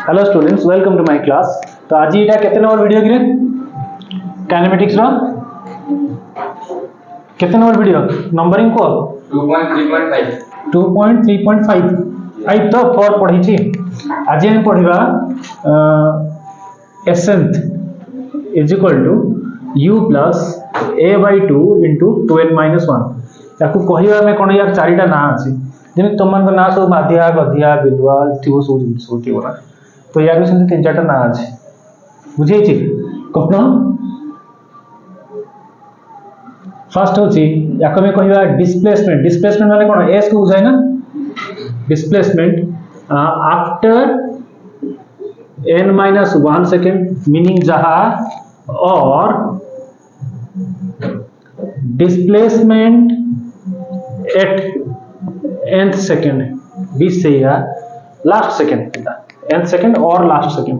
Hello students, welcome to my class. तो आज ये केते नंबर वीडियो कि काइनेमेटिक्स रो केते नंबर वीडियो नंबरिंग को 2.3.5 2.3.5 तो 4 पढ़ी छी। आज हम पढ़िबा एसेंथ is equal to u plus a by 2 into 2n-1 याकू कहिबा में कोन यार चारिटा ना अछि जेने तुमन को ना सब माध्या गधिया बिलवा थिबो सब जिंस थिबो ना, तो यार भी सेमती तीन चारटा ना अछि बुझे छी। कखनो फर्स्ट होची याको में कहिबा डिस्प्लेसमेंट। डिस्प्लेसमेंट माने कोन s को बुझाय ना, displacement after n-1 second meaning जहां और डिस्प्लेसमेंट एट nth सेकंड बी से या लास्ट सेकंड nth सेकंड और लास्ट सेकंड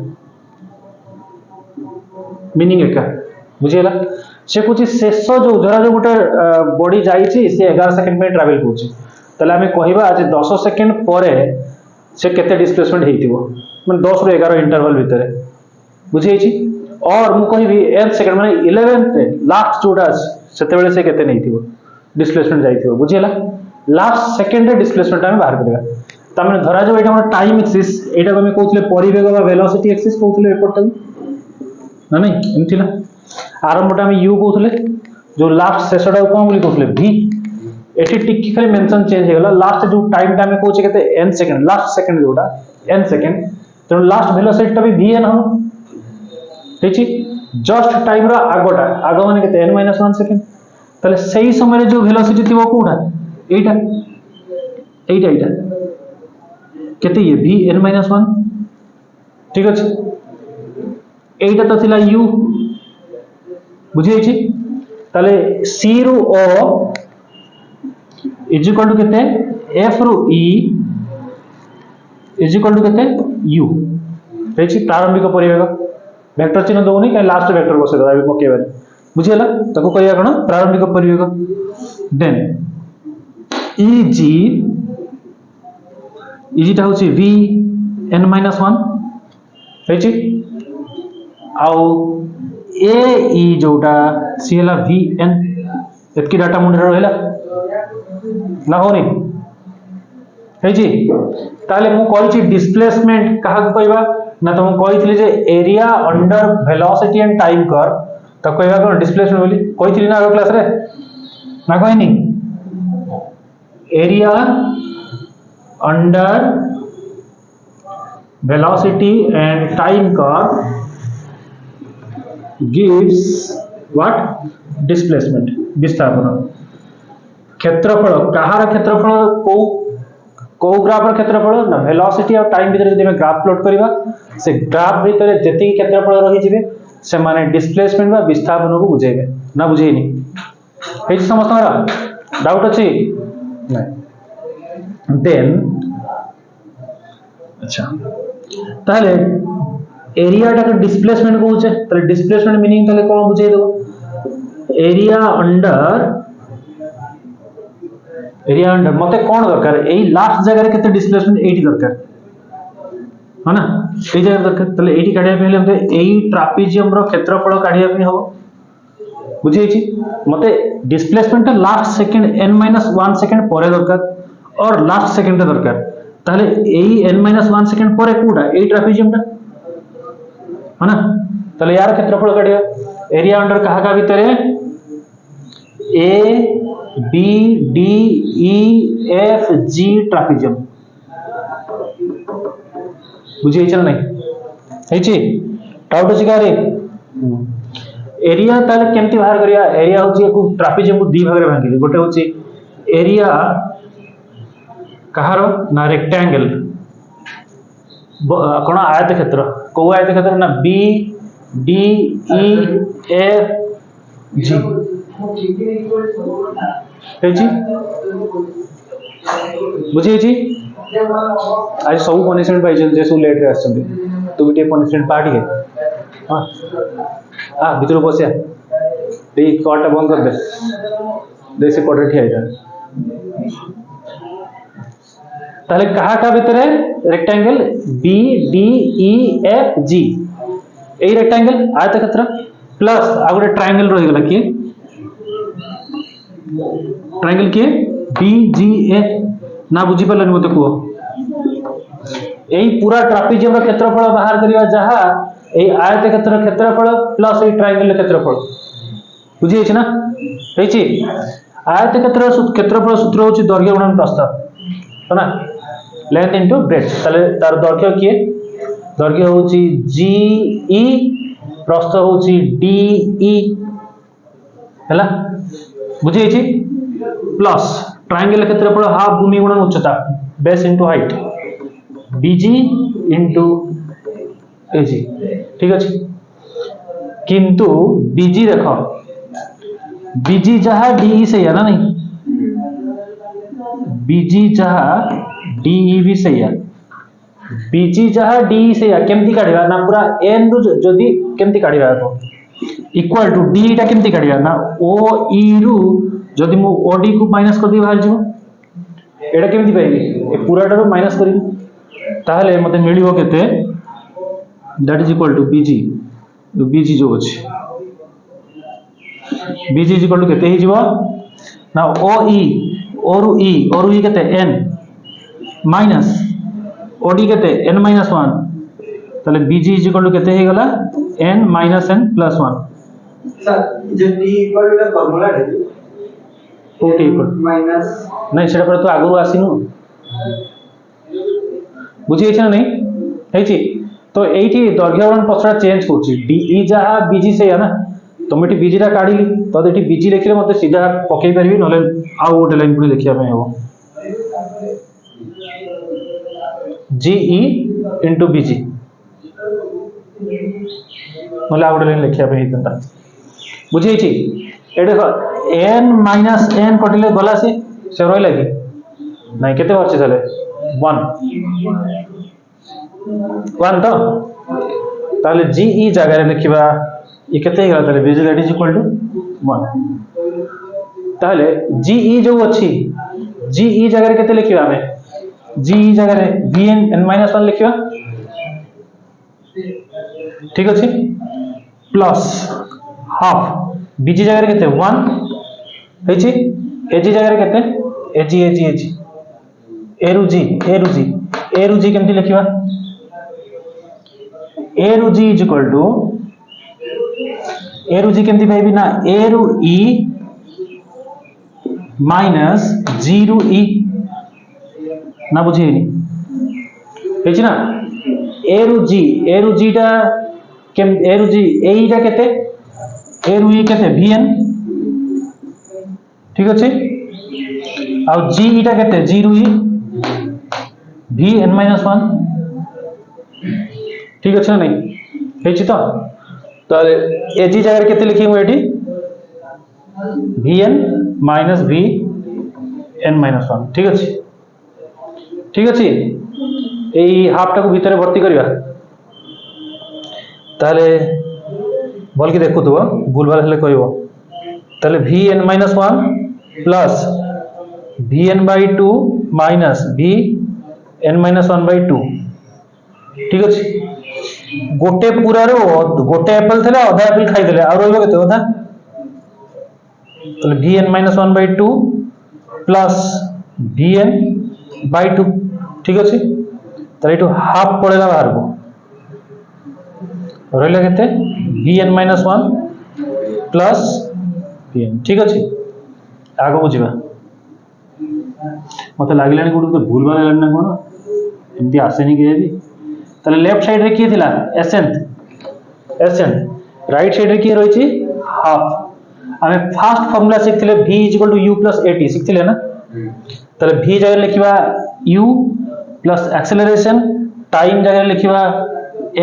मीनिंग एका बुझेला। से कुछ शेष जो धरा जो गोटे बॉडी जाईची से 11 सेकंड में ट्रैवल करची तले हमें कहिबा आज 10 सेकंड परे से केते डिस्प्लेसमेंट हेतिबो माने 10 रो 11 इंटरवल भितरे बुझेची। और मु कहिबी nth सेकंड माने 11th लास्ट जोडा सेते बेले से केते नैथिबो डिस्प्लेसमेंट जाईथिबो बुझेला। लास्ट सेकंड रे डिस्प्लेसमेंट हम बाहर करिबा तमे धरा जो एटा हम टाइम एक्सिस एटा को हम कहउतले परिवेग बा वेलोसिटी एक्सिस कहउतले एपट ना नहीं एमथिला आरंभटा हम u कहउतले जो लास्ट शेषटा को हम कहउतले v एटी टिक खाली मेंशन चेंज हेगला लास्ट जो टाइम टा हम कहउचे केते n सेकंड लास्ट सेकंड जोडा n सेकंड तो लास्ट वेलोसिटी टा भी vn हम ठीक जस्ट टाइम रा आगोटा आगो माने केते n-1 सेकंड तले सही समय रे जो वेलोसिटी थिबो कोडा एटा एटा एटा केते ये v n-1 ठीक अछि। एटा तो थिला u बुझे छी तले c रु o इज इक्वल टू केते f रु e इज इक्वल टू केते u रेची प्रारंभिक परिवेग वेक्टर चिन्ह दोनी के लास्ट वेक्टर बसे दबा पकेबारे बुझेला ताको कहिया कोन प्रारंभिक परिवेग। देन eg टा होची v n-1 रेची आउ a e जोटा सीला v n एतकी डाटा मुंडे रहला ना होनी है जी। ताले मु कहि छी डिस्प्लेसमेंट कहा को कहबा ना तो मु कहितली जे area under velocity and time कर तो कहबा कोन डिस्प्लेसमेंट बोली कहितली ना अगला क्लास रे ना कहनी area under velocity and time कर gives what displacement विस्थापन। क्षेत्रफल कहार क्षेत्रफल को ग्राफ क्षेत्रफल ना वेलोसिटी और टाइम भीतर जदि हम ग्राफ प्लॉट करबा से ग्राफ भीतर जति क्षेत्रफल रही जिवे से माने डिस्प्लेसमेंट बा विस्थापन को बुझेबे ना बुझेनी हे समस्त डाउट अछि नहीं। देन अच्छा ताले एरिया टा डिस्प्लेसमेंट को होचे ताले डिस्प्लेसमेंट मीनिंग ताले कोन बुझे दो एरिया अंडर मते कोन दरकार एई लास्ट जगह रे केते डिस्प्लेसमेंट एटी दरकार है ना एई जगह दरकार ताले एटी काढिया पहिले मते एई ट्रापेजियम रो क्षेत्रफल काढिया पे हो बुझे छी मते displacement last second n-1 second परे दरकार और लास्ट सेकंड दरकार ताले एई n-1 सेकंड परे कोडा एई ट्रापेजियम टा है ना ताले यार क्षेत्रफल काढिया एरिया अंडर कहा का भीतर a b d e f g trapezium बुझे चल नहीं है छी डाउट अछि का रे एरिया ताले केमती बाहर करिया एरिया होची को ट्रापेजियम को दी भाग रे भांगी गोटे होची एरिया कहारो ना रेक्टेंगल कोन आयत क्षेत्र को आयत क्षेत्र ना b d e f g हेची बुझे छी आज सब पनिशमेंट पाइ जे सब लेट रे आछन तू भी पनिशमेंट पार्टी है हां आ भीतर बसिया ए कोटा बंद कर दे से कोटा ठिया जा ताले कहा का भितर rectangle B D E F G A rectangle आयतक्षेत्र प्लस आ गोटे ट्रायंगल रही गला किए ट्रायंगल किए बी जी ए ना बुझी पारलनि मते को एई पूरा ट्रापेजियम रो क्षेत्रफल बाहर करिया जहा एई आयतक्षेत्र क्षेत्रफल प्लस एई ट्रायंगल क्षेत्रफल बुझी अछि ना हेछि आयतक्षेत्र क्षेत्रफल सूत्र होछि दैर्घ्य गुणन प्रस्थ है ना लेंथ इनटू ब्रेड्थ ताले तार दैर्घ्य किए दैर्घ्य होछि जी ई प्रस्थ होछि डी ई हैला बुझी अछि प्लस ट्रायंगल क्षेत्रफल हाफ भूमि गुणन उच्चता बेस इनटू हाइट बीजी इनटू एजी ठीक अछि किंतु बीजी देखो बीजी जहा डीई से है ना नहीं बीजी जहा डीई भी सही है बीजी जहा डीई से है केमती काढिबा ना पूरा एन रु जदी केमती काढिबा को इक्वल टू डी टा केमती काढिबा ना ओ ई रु जदी मु ओडी को माइनस कर दी बाहर जिवो एटा केमती पाइबी ए पूराटा रु माइनस करी ताहले मते मिलिबो केते दैट इज इक्वल टू बीजी बीजी जो अछि बीजी इज इक्वल टू केते ही जीवो ना ओ ई और ई केते n माइनस ओडी केते n माइनस 1 ताले बीजी इज इक्वल टू केते हे गला n minus n plus 1 sir जे d इक्वल टू फॉर्मूला रे ओटी इक्वल माइनस नहीं सेटा पर तो आगु आसीनु बुझी छै नहीं हेछि तो एठी दैर्घ्य गुणन प्रस्थ चेंज होछि डी जहा बीजी से है ना तुम ये बीजी टा काढिली तो ये बीजी लिखले मते सीधा पकई परबी नले आ गोटे लाइन पुनी लिखिया पे हो जीई इनटू बीजी नले आ गोटे लाइन लिखिया पे हितंता बुझी छी ए देखो n माइनस n कटिले गला से रहला कि नहीं केते होछि तले 1 तो ताले जीई जगह रे लिखिबा ये केते गला ताले बीजी दैट इज इक्वल टू 1 ताले जीई जो अछि जीई जगह रे केते लिखिबा हमें जीई जगह रे vn n-1 लिखिबा ठीक अछि प्लस हाफ बीजी जगह रे केते 1 हेछि एजी जगह रे केते एजी ए रु जी केमति लिखिबा ए रु जी इज इक्वल टू ए रु जी केमति पाइबी ना ए रु ई माइनस जी रु ई ना बुझेनी हेछि ना ए रु जी टा केम ए रु जी ए ई टा केते ए रु ई केते vn ठीक अछि आ जी ई टा केते जी रु ई vn-1 ठीक अछि ना नहीं हेछि तो ताले एजी जगह केते लिखिमु एठी vn माइनस vn-1 ठीक अछि एई हाफ टा को भीतर भर्ती करिया ताले बोल के देखु तो भूल भाल हेले कहबो ताले vn-1 plus vn/2 minus vn-1/2 ठीक अछि गोटे पूरा रो गोटे एप्पल थले आधा एप्पल खाइ देले आ रोइबो केते आधा ताले vn-1/2 प्लस vn/2 ठीक अछि ताले इटो हाफ पड़ेला बाहर को रोइला केते vn-1 प्लस vn ठीक अछि आगो बुझिबा मते लागिलानी कोड भूल भाल हेलानी ना कोन एमती आसेनी के भी ताले लेफ्ट साइड रे की थिला एसएन राइट साइड रे की रही छी हाफ हमें फर्स्ट फार्मूला सिखथिले v = u + at सिखथिले ना ताले v जगह लिखिबा u प्लस एक्सेलरेशन टाइम जगह लिखिबा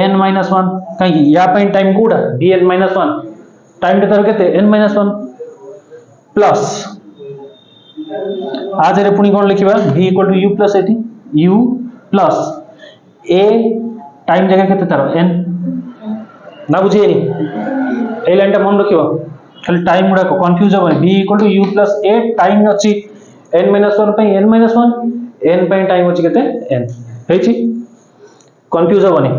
n-1 कहीं या पई टाइम कोडा vn-1 टाइम टे तर केते n-1 प्लस आज रे पुनी कोन लिखिबा v = u + at u plus a time जगह केते तार n ना बुझेनी ए लाइन टा मन रखिबो खाली टाइम गुडा को कंफ्यूज होबे v = u + a टाइम अछि n-1 पई n-1 n पे टाइम अछि केते n हेछि कंफ्यूज होबनी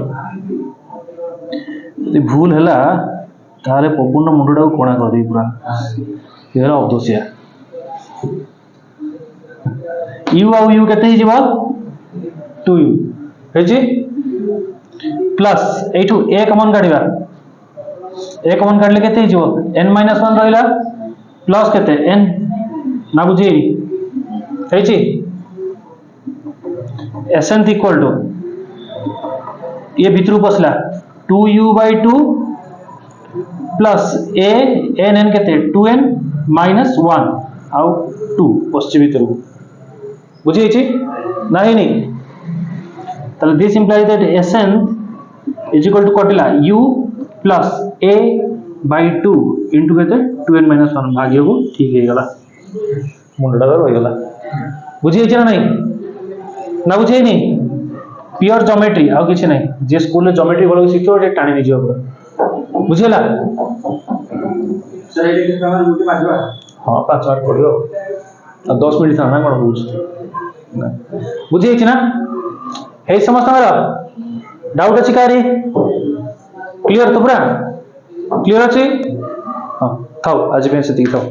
यदि भूल हैला ताले पपुन मुंडडा को कोणा कर दे पूरा ये अवदोसिया u आ u केते हि जीवा 2u हेछि प्लस एठू a कॉमन काढिबा a कॉमन काढले केते हि जीवो n - 1 रहिला प्लस केते n ना बुझी हेछि sn इक्वल टू ये भितरु पसला 2u/2 प्लस a n केते 2n - 1 आउ 2 पश्चिम भितरु बुझी हेछि नाही नी तले this implies that sn is equal to कटिला u प्लस a/2 इनटू केते 2n - 1 भाग्य को ठीक हे गला मुंडडा रहि गला बुझी हेछि ना नहीं ना बुझे नी प्योर ज्योमेट्री आ किछि नहीं जे स्कूल में ज्योमेट्री बोलो शिखो जे टाणी नि जियो पूरा बुझिला सही लेके समय मुझे मारवा हां 5 मिनट पड़ियो आ 10 मिनट थाना कोन बुझ बुझी हेछि ना हे समस्त हमरा डाउट अछि कारी क्लियर तो पूरा क्लियर अछि हां थाओ आज पे से थाओ